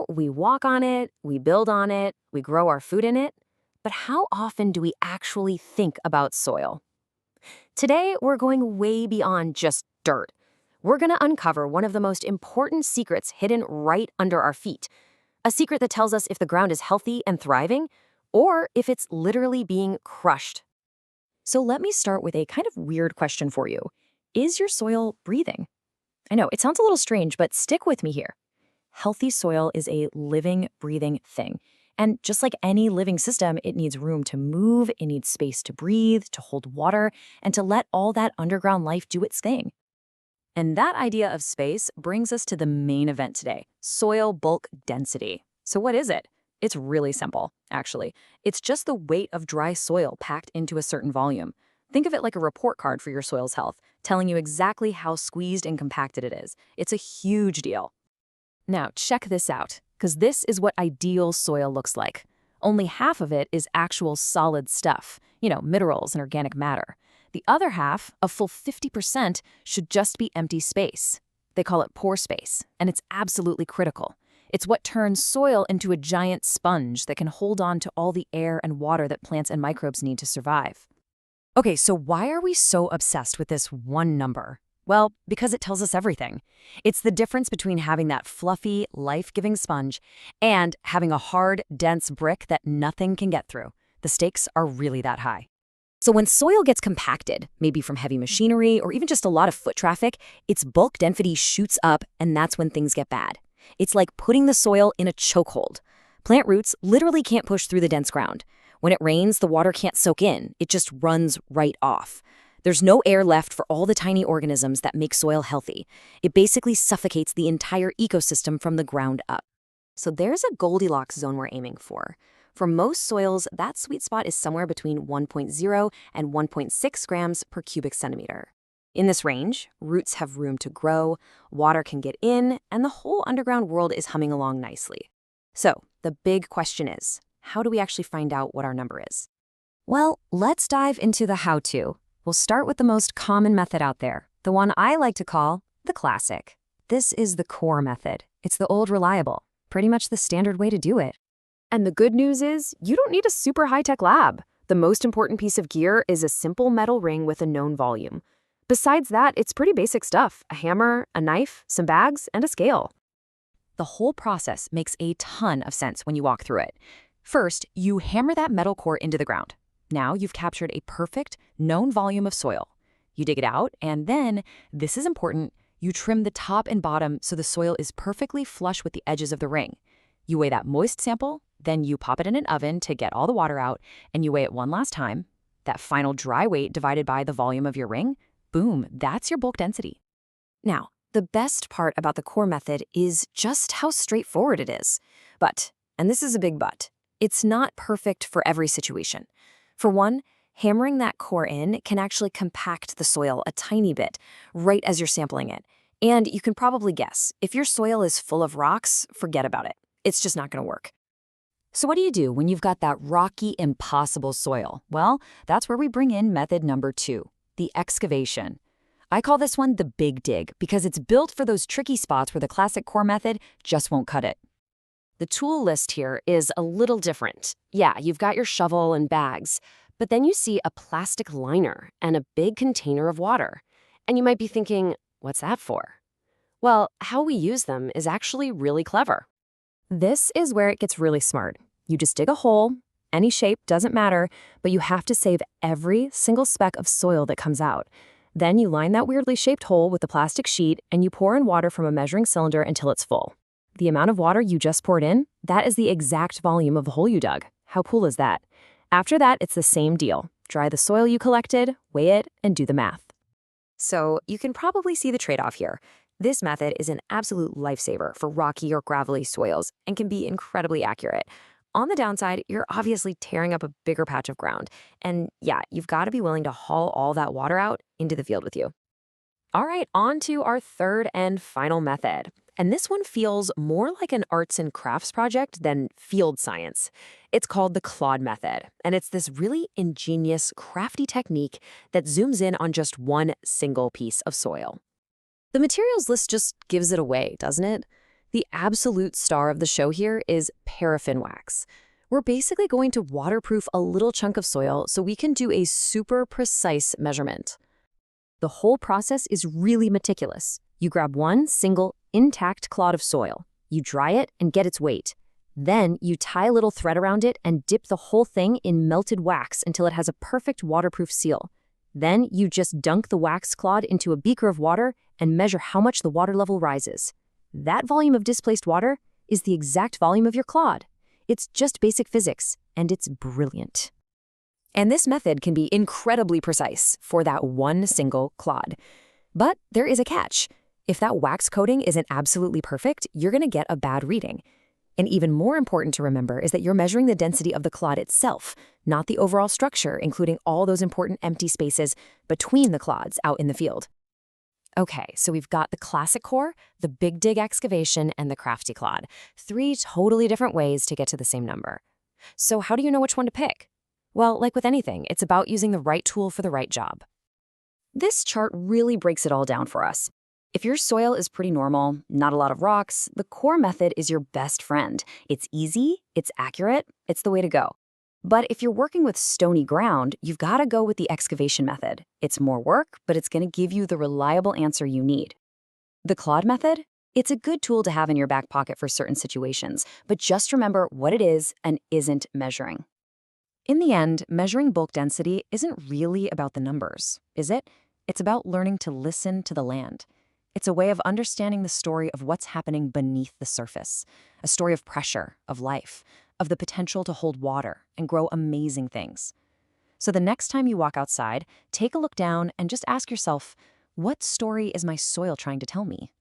We walk on it, we build on it, we grow our food in it. But how often do we actually think about soil? Today, we're going way beyond just dirt. We're going to uncover one of the most important secrets hidden right under our feet. A secret that tells us if the ground is healthy and thriving, or if it's literally being crushed. So let me start with a kind of weird question for you. Is your soil breathing? I know, it sounds a little strange, but stick with me here. Healthy soil is a living, breathing thing. And just like any living system, it needs room to move, it needs space to breathe, to hold water, and to let all that underground life do its thing. And that idea of space brings us to the main event today, soil bulk density. So what is it? It's really simple, actually. It's just the weight of dry soil packed into a certain volume. Think of it like a report card for your soil's health, telling you exactly how squeezed and compacted it is. It's a huge deal. Now, check this out, because this is what ideal soil looks like. Only half of it is actual solid stuff, minerals and organic matter. The other half, a full 50%, should just be empty space. They call it pore space, and it's absolutely critical. It's what turns soil into a giant sponge that can hold on to all the air and water that plants and microbes need to survive. Okay, so why are we so obsessed with this one number? Well, because it tells us everything. It's the difference between having that fluffy, life-giving sponge and having a hard, dense brick that nothing can get through. The stakes are really that high. So when soil gets compacted, maybe from heavy machinery or even just a lot of foot traffic, its bulk density shoots up, and that's when things get bad. It's like putting the soil in a chokehold. Plant roots literally can't push through the dense ground. When it rains, the water can't soak in. It just runs right off. There's no air left for all the tiny organisms that make soil healthy. It basically suffocates the entire ecosystem from the ground up. So there's a Goldilocks zone we're aiming for. For most soils, that sweet spot is somewhere between 1.0 and 1.6 grams per cubic centimeter. In this range, roots have room to grow, water can get in, and the whole underground world is humming along nicely. So the big question is, how do we actually find out what our number is? Well, let's dive into the how-to. We'll start with the most common method out there, the one I like to call the classic. This is the core method. It's the old reliable, pretty much the standard way to do it. And the good news is, you don't need a super high-tech lab. The most important piece of gear is a simple metal ring with a known volume. Besides that, it's pretty basic stuff: a hammer, a knife, some bags, and a scale. The whole process makes a ton of sense when you walk through it. First, you hammer that metal core into the ground. Now you've captured a perfect, known volume of soil. You dig it out, and then, this is important, you trim the top and bottom so the soil is perfectly flush with the edges of the ring. You weigh that moist sample, then you pop it in an oven to get all the water out, and you weigh it one last time. That final dry weight divided by the volume of your ring, boom, that's your bulk density. Now, the best part about the core method is just how straightforward it is. But, and this is a big but, it's not perfect for every situation. For one, hammering that core in can actually compact the soil a tiny bit right as you're sampling it. And you can probably guess, if your soil is full of rocks, forget about it. It's just not going to work. So what do you do when you've got that rocky, impossible soil? Well, that's where we bring in method number 2, the excavation. I call this one the big dig because it's built for those tricky spots where the classic core method just won't cut it. The tool list here is a little different. Yeah, you've got your shovel and bags, but then you see a plastic liner and a big container of water. And you might be thinking, what's that for? Well, how we use them is actually really clever. This is where it gets really smart. You just dig a hole, any shape, doesn't matter, but you have to save every single speck of soil that comes out. Then you line that weirdly shaped hole with a plastic sheet and you pour in water from a measuring cylinder until it's full. The amount of water you just poured in, that is the exact volume of the hole you dug. How cool is that? After that, it's the same deal. Dry the soil you collected, weigh it, and do the math. So you can probably see the trade-off here. This method is an absolute lifesaver for rocky or gravelly soils and can be incredibly accurate. On the downside, you're obviously tearing up a bigger patch of ground. And yeah, you've got to be willing to haul all that water out into the field with you. All right, on to our third and final method. And this one feels more like an arts and crafts project than field science. It's called the Clod method, and it's this really ingenious, crafty technique that zooms in on just one single piece of soil. The materials list just gives it away, doesn't it? The absolute star of the show here is paraffin wax. We're basically going to waterproof a little chunk of soil so we can do a super precise measurement. The whole process is really meticulous. You grab one single, intact clod of soil. You dry it and get its weight. Then you tie a little thread around it and dip the whole thing in melted wax until it has a perfect waterproof seal. Then you just dunk the wax clod into a beaker of water and measure how much the water level rises. That volume of displaced water is the exact volume of your clod. It's just basic physics, and it's brilliant. And this method can be incredibly precise for that one single clod. But there is a catch. If that wax coating isn't absolutely perfect, you're going to get a bad reading. And even more important to remember is that you're measuring the density of the clod itself, not the overall structure, including all those important empty spaces between the clods out in the field. Okay, so we've got the classic core, the big dig excavation, and the crafty clod. 3 totally different ways to get to the same number. So how do you know which one to pick? Well, like with anything, it's about using the right tool for the right job. This chart really breaks it all down for us. If your soil is pretty normal, not a lot of rocks, the core method is your best friend. It's easy, it's accurate, it's the way to go. But if you're working with stony ground, you've got to go with the excavation method. It's more work, but it's going to give you the reliable answer you need. The Clod method? It's a good tool to have in your back pocket for certain situations, but just remember what it is and isn't measuring. In the end, measuring bulk density isn't really about the numbers, is it? It's about learning to listen to the land. It's a way of understanding the story of what's happening beneath the surface, a story of pressure, of life, of the potential to hold water and grow amazing things. So the next time you walk outside, take a look down and just ask yourself, what story is my soil trying to tell me?